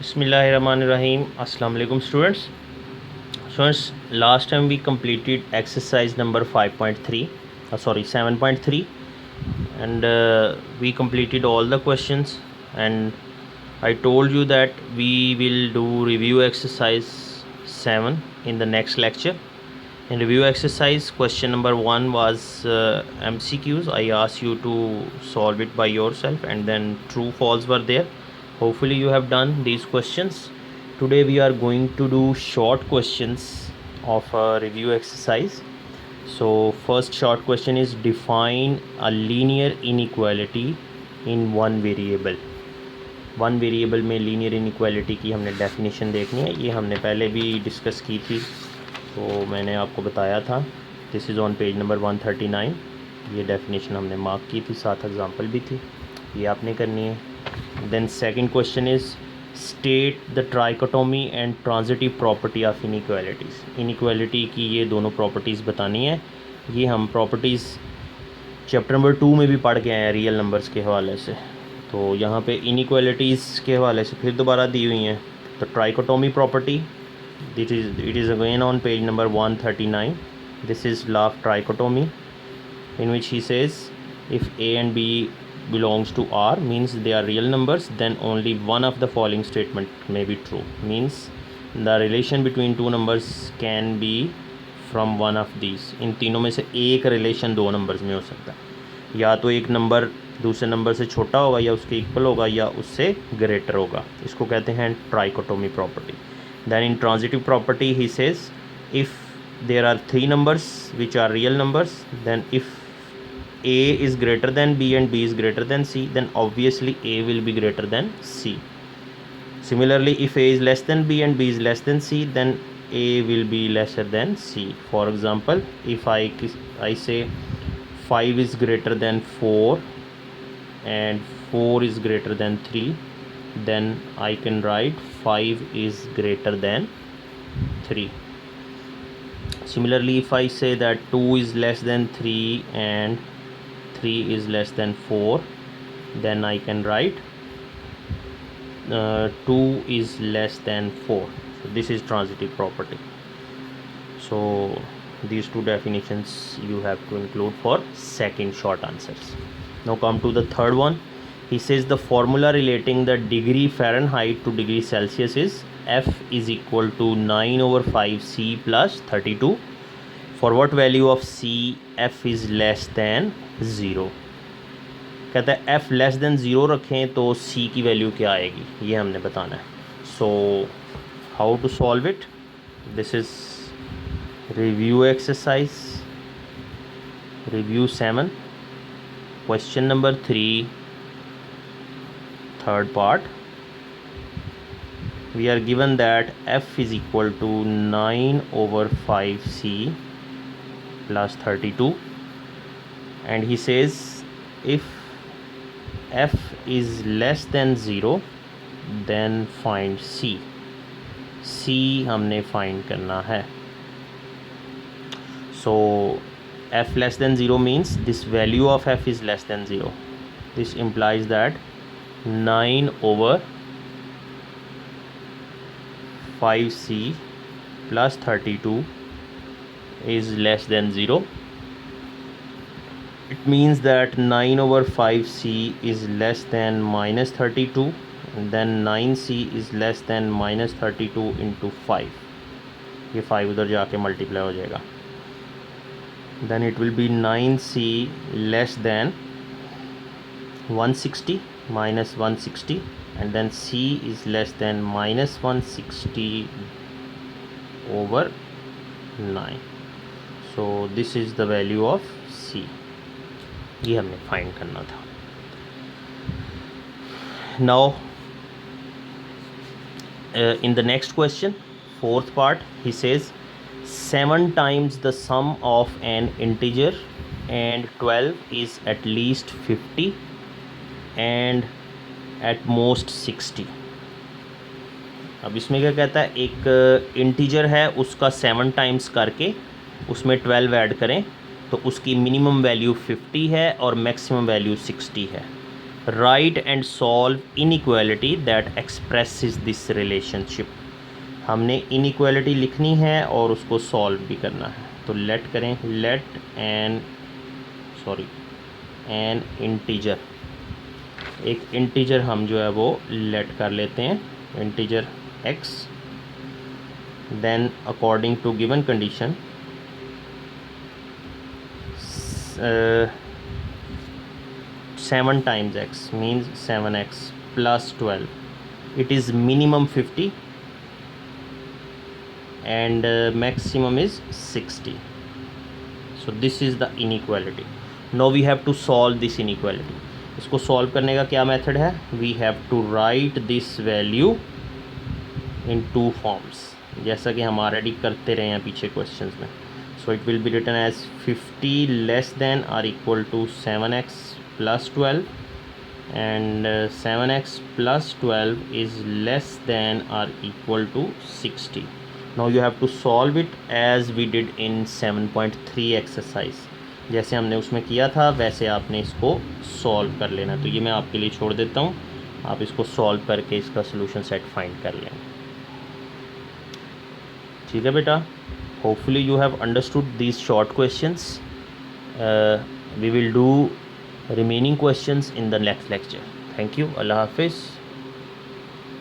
Bismillahirrahmanirrahim. Assalamu alaikum students. Last time we completed exercise number 5.3, 7.3, and we completed all the questions, and I told you that we will do review exercise 7 in the next lecture. In review exercise, question number 1 was MCQs. I asked you to solve it by yourself, and then true false were there. Hopefully you have done these questions. Today we are going to do short questions of a review exercise. So first short question is, define a linear inequality in one variable. One variable में linear inequality की हमने definition देखनी है. ये हमने पहले भी discuss की थी, तो मैंने आपको बताया था. This is on page number 139. ये डेफिनेशन हमने मार्क की थी, साथ एग्जांपल भी थी, ये आपने करनी है. Then second question is, state the trichotomy and transitive property of inequalities. Inequality की ये दोनों प्रॉपर्टीज़ बतानी है. ये हम प्रॉपर्टीज़ चैप्टर नंबर 2 में भी पढ़ के आए हैं रियल नंबर्स के हवाले से. तो यहाँ पे इनइक्वालिटीज़ के हवाले से फिर दोबारा दी हुई हैं. तो trichotomy property, it is again on page number 139. This is law of trichotomy in which he says if A and B belongs to R, means they are real numbers, then only one of the following statement may be true. Means the relation between two numbers can be from one of these. इन तीनों में से एक relation दो numbers में हो सकता है. या तो एक नंबर दूसरे नंबर से छोटा होगा, या उसके इक्वल होगा, या उससे ग्रेटर होगा. इसको कहते हैं trichotomy property. Then in transitive property ही says if there are three numbers which are real numbers, then if A is greater than B and B is greater than C, then obviously A will be greater than C. Similarly, if A is less than B and B is less than C, then A will be lesser than C. For example, if I say 5 is greater than 4 and 4 is greater than 3, then I can write 5 is greater than 3. Similarly, if I say that 2 is less than 3 and 3 is less than 4, then I can write 2 is less than 4. So this is transitive property. So these two definitions you have to include for second short answers. Now come to the third one. He says the formula relating the degree Fahrenheit to degree Celsius is F is equal to 9 over 5 C plus 32. For what value of C F is less than 0. कहता है F less than 0 रखें तो C की value क्या आएगी, ये हमने बताना है. So how to solve it. This is review exercise, review 7, question number 3, third part. We are given that F is equal to 9 over 5C plus 32, and he says if F is less than 0, then find C. C हमने find करना है. So F less than 0 means this value of F is less than 0. This implies that 9 over 5C plus 32 is less than 0. It means that 9 over 5C is less than minus 32, and then 9C is less than minus 32 into 5. ये 5 उधर जाके multiply हो जाएगा. Then it will be 9C less than 160 minus 160, and then C is less than minus 160 over 9. So this is the value of C. ये हमें find करना था. Now in the next question, fourth part, he says 7 times the sum of an integer and 12 is at least 50 and at most 60. अब इसमें क्या कहता है, एक इंटीजर है उसका 7 टाइम्स करके उसमें 12 ऐड करें तो उसकी मिनिमम वैल्यू 50 है और मैक्सिमम वैल्यू 60 है. Right and solve inequality that expresses this relationship. हमने इनइक्वालिटी लिखनी है और उसको सॉल्व भी करना है। तो लेट करें, लेट एन इंटीजर, एक इंटीजर हम जो है वो लेट कर लेते हैं, integer x, then according to given condition 7 times x means 7x plus 12, it is minimum 50 and maximum is 60. So this is the inequality. Now we have to solve this inequality. इसको solve करने का क्या method है? We have to write this value in 2 forms, जैसा कि हम already करते रहे हैं पीछे क्वेश्चंस में. So it will be written as 50 less than or equal to 7x plus 12 and 7x plus 12 is less than or equal to 60. Now you have to solve it as we did in 7.3 exercise. जैसे हमने उसमें किया था वैसे आपने इसको solve कर लेना. तो ये मैं आपके लिए छोड़ देता हूँ, आप इसको सॉल्व करके इसका सोल्यूशन सेट फाइंड कर लें. ठीक है बेटा, hopefully you have understood these short questions. We will do remaining questions in the next lecture. Thank you. Allah Hafiz.